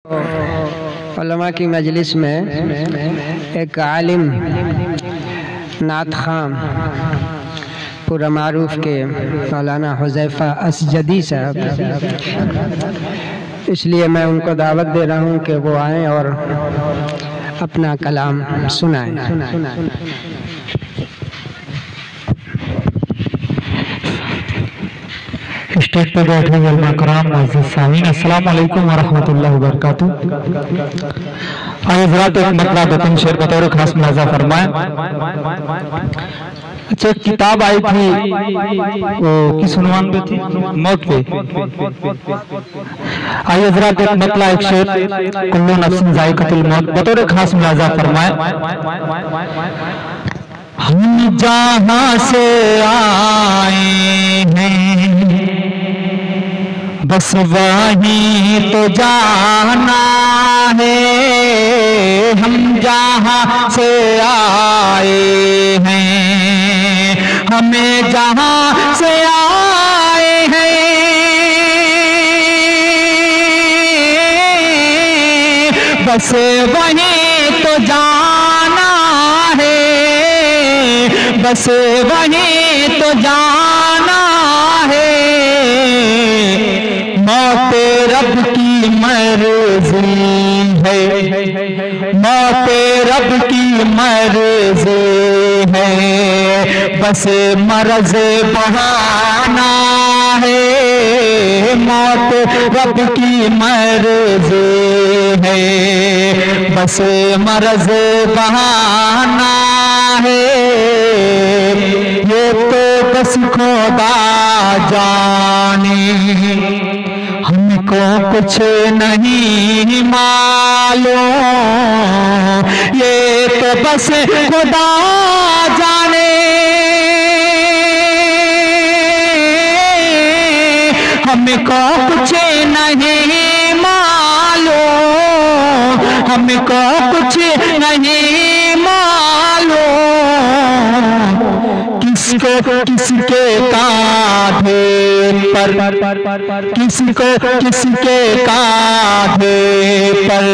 उलमा की मजलिस में एक आलिम नात खान पूरा मारूफ के मौलाना हुज़ैफ़ा असजदी साहब, इसलिए मैं उनको दावत दे रहा हूँ कि वो आएँ और अपना कलाम सुनाएं। स्टेज पर बैठे उलमा कराम मुअज़्ज़िज़ सामीन, अस्सलाम वालेकुम व रहमतुल्लाहि व बरकातुहू। आइए ज़रा एक मतलब दो तीन शेर बतौर खास मुलाज़ा फरमाएं। अच्छा, एक किताब आई थी वो किस उन्वान पे थी? मौत पे। आइए ज़रा एक मतलब एक शेर, कुल्लु नफ्सिन ज़ाइक़तुल मौत, बतौर खास मुलाज़ा फरमाएं। हम जहाँ से आए हैं बस वहीं तो जाना है, हम जहाँ से आए हैं, हमें जहाँ से आए हैं बस वहीं तो जाना है, बस वहीं तो जाना है। मौत रब की मर्ज़ी है, मौत रब की मर्ज़ी है, बस मर्ज़ बहाना है। मौत रब की मर्ज़ी है, बस मर्ज़ बहाना है। ये तो बस खुदा जाने, हमको कुछ नहीं मालूम, ये तो बस खुदा जाने, हमको कुछ नहीं मालूम, हमको कुछ नहीं मालूम। किसको किसके कांधे पर, किसको किसके कांधे पर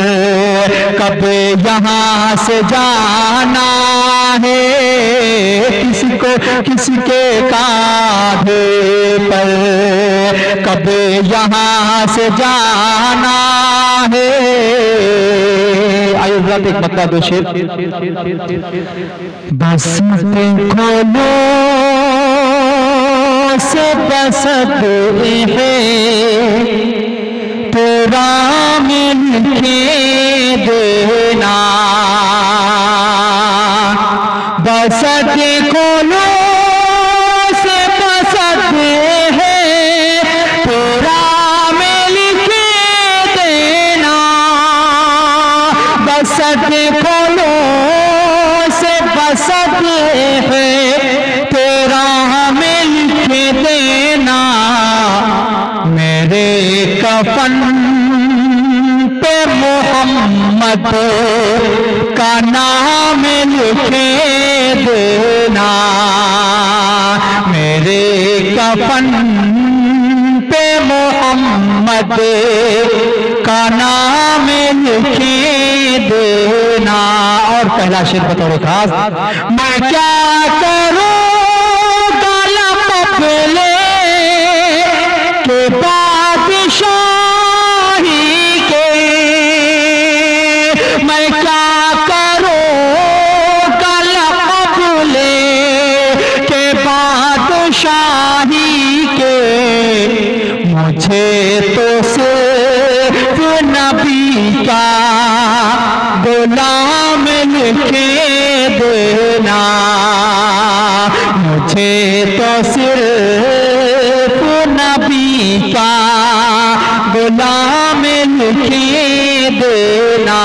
कब यहाँ से जाना है, किसको किसके कांधे पर कब यहाँ से जाना है। आइए एक बता दो शेर। बस खोलो से बसत है तेरा मिलके देना, बसत खोलो से बसत है तेरा मिलके देना, बसत खोलो से बसत है तेरा मिलके देना। मेरे कफन पे मोहम्मद का नाम लिखे देना, मेरे कफन पे मोहम्मद का नाम लिखे देना। और पहला शेर बतौर खास, मैं क्या करूं पहले के बादशाही के, मैं क्या करूं कलपले के बादशाही के, मुझे तो सिर्फ नबी का गुलाम लिखे देना, मुझे तो सिर्फ नबी का गुलाम लिखे देना।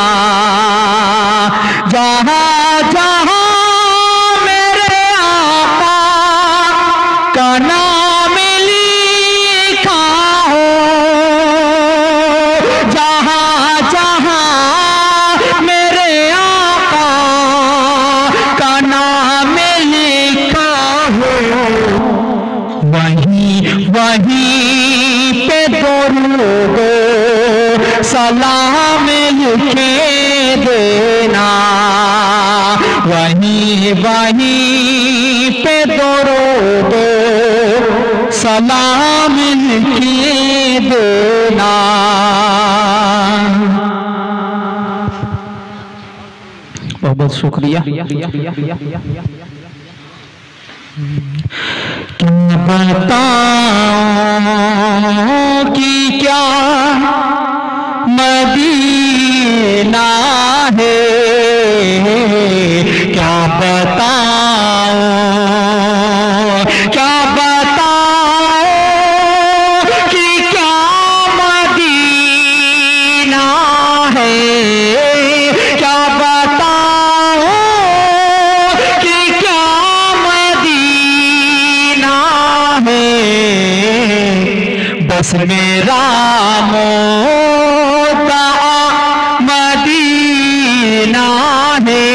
जहाँ जहाँ मेरे आका का नाम लिखा हो, जहाँ जहाँ मेरे आका का नाम लिखा हो, वहीं वहीं पे दरूद सलाम लिखे देना, वहीं वहीं पे दरूद सलाम लिखे देना। बहुत बहुत शुक्रिया। बताऊं कि क्या मदीना है, क्या बताऊं, क्या बताऊं कि क्या मदीना है, क्या बताऊं कि क्या मदीना है। बस मेरा मोता मदीना है,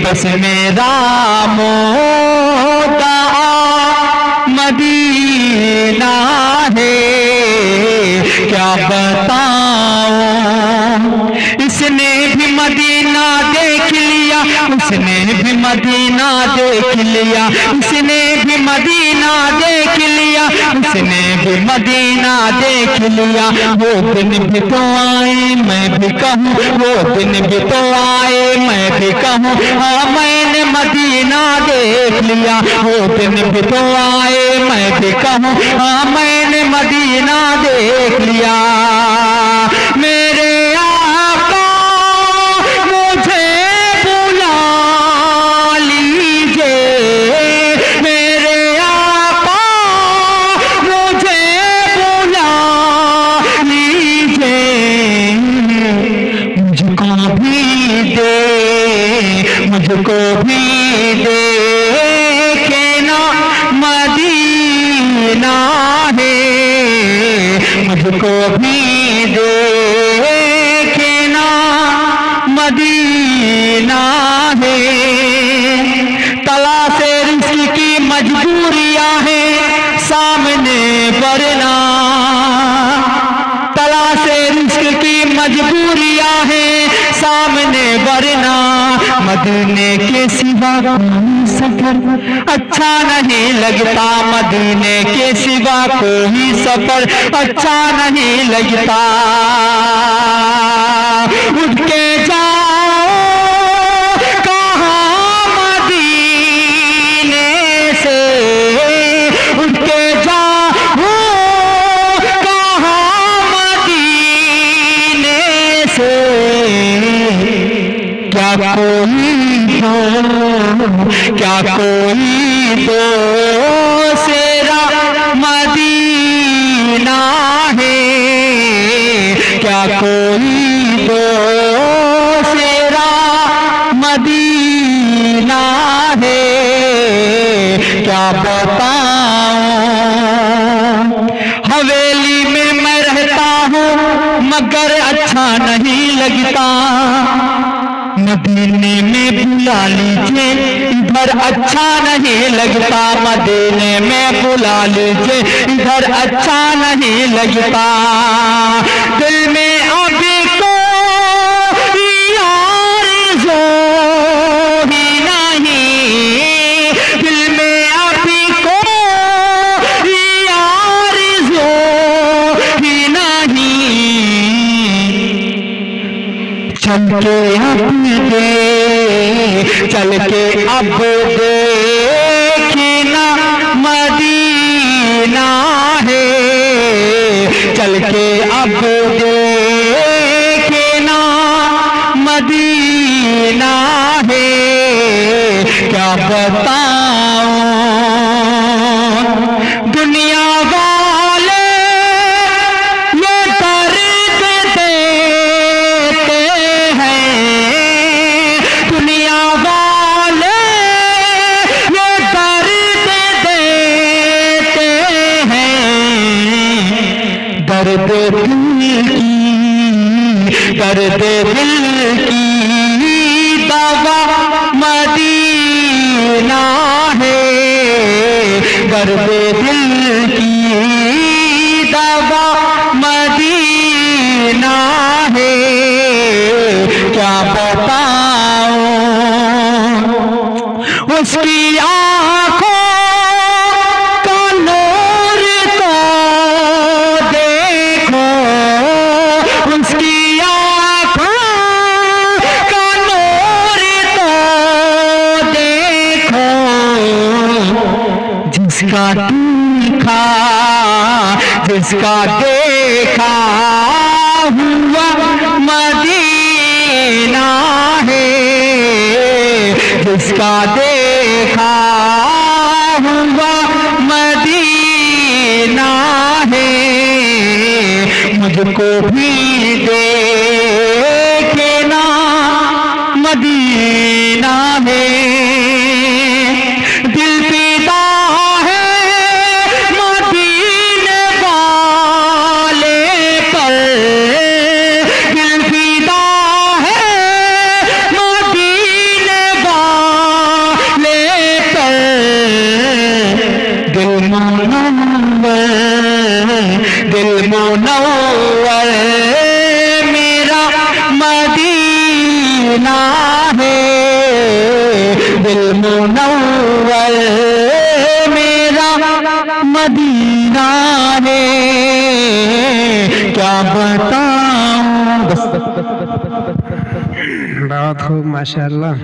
बस मेरा मोता मदीना है। क्या बताऊं, इसने भी मदीना देख लिया, उसने भी मदीना देख लिया, उसने भी मदीना देख लिया, उसने भी मदीना देख लिया। वो दिन भी तो आए मैं भी कहूँ, वो दिन भी तो आए मैं भी कहूँ, हाँ मैंने मदीना देख लिया। वो दिन भी तो आए मैं भी कहूँ, हाँ मैंने मदीना देख लिया। मेरे आका मुझे बुला लीजिए, मेरे आका मुझे बुला लीजिए। मुझको भी दे, मुझको भी देखना मदीना है, मुझको भी देखना मदीना है। तला से रिस्क की मजबूरियां हैं सामने वरना, तला से रिस्क की मजबूरियां हैं सामने वरना। मदीने के सिवा कोई सफर अच्छा नहीं लगता, मदीने के सिवा कोई सफर अच्छा नहीं लगता। उठ के जाओ कहाँ मदीने से, उठ के जाओ कहाँ मदीने से। क्या कोई हो, क्या कोई दूसरा मदीना है, क्या कोई दूसरा मदीना है। क्या बताऊं, हवेली में मैं रहता हूँ मगर अच्छा नहीं लगता। मदीने में बुला लीजिए, इधर अच्छा नहीं लगता। मदीने में बुला लीजिए, इधर अच्छा नहीं लगता। दिल में अभी को आरज़ू ही नहीं, दिल में अभी को आरज़ू ही नहीं। चल के अब देखना मदीना है, चल के अब देखना मदीना है। क्या बताऊं, दुनिया वाले ये दर्द देते हैं, दुनिया वाले ये दर्द देते हैं। दर्द दिल की दवा मदीना है, दर्द दिल की दवा मदीना है, क्या बताऊं उसकी आँखों का नूर तो देखो, उसकी आँखों का नूर तो देखो, जिसका देखा हुआ मदीना है, जिसका देखा हुआ मदीना है, मुझको भी देखना मदीना है। दिल फिदा है मदीने वाले पर, दिल फिदा है मदीने वाले पर, दिल मुनव्वर मेरा मदीना है, दिल मुनव्वर मेरा मदीना है, क्या बताऊं। बहुत खूब माशाअल्लाह।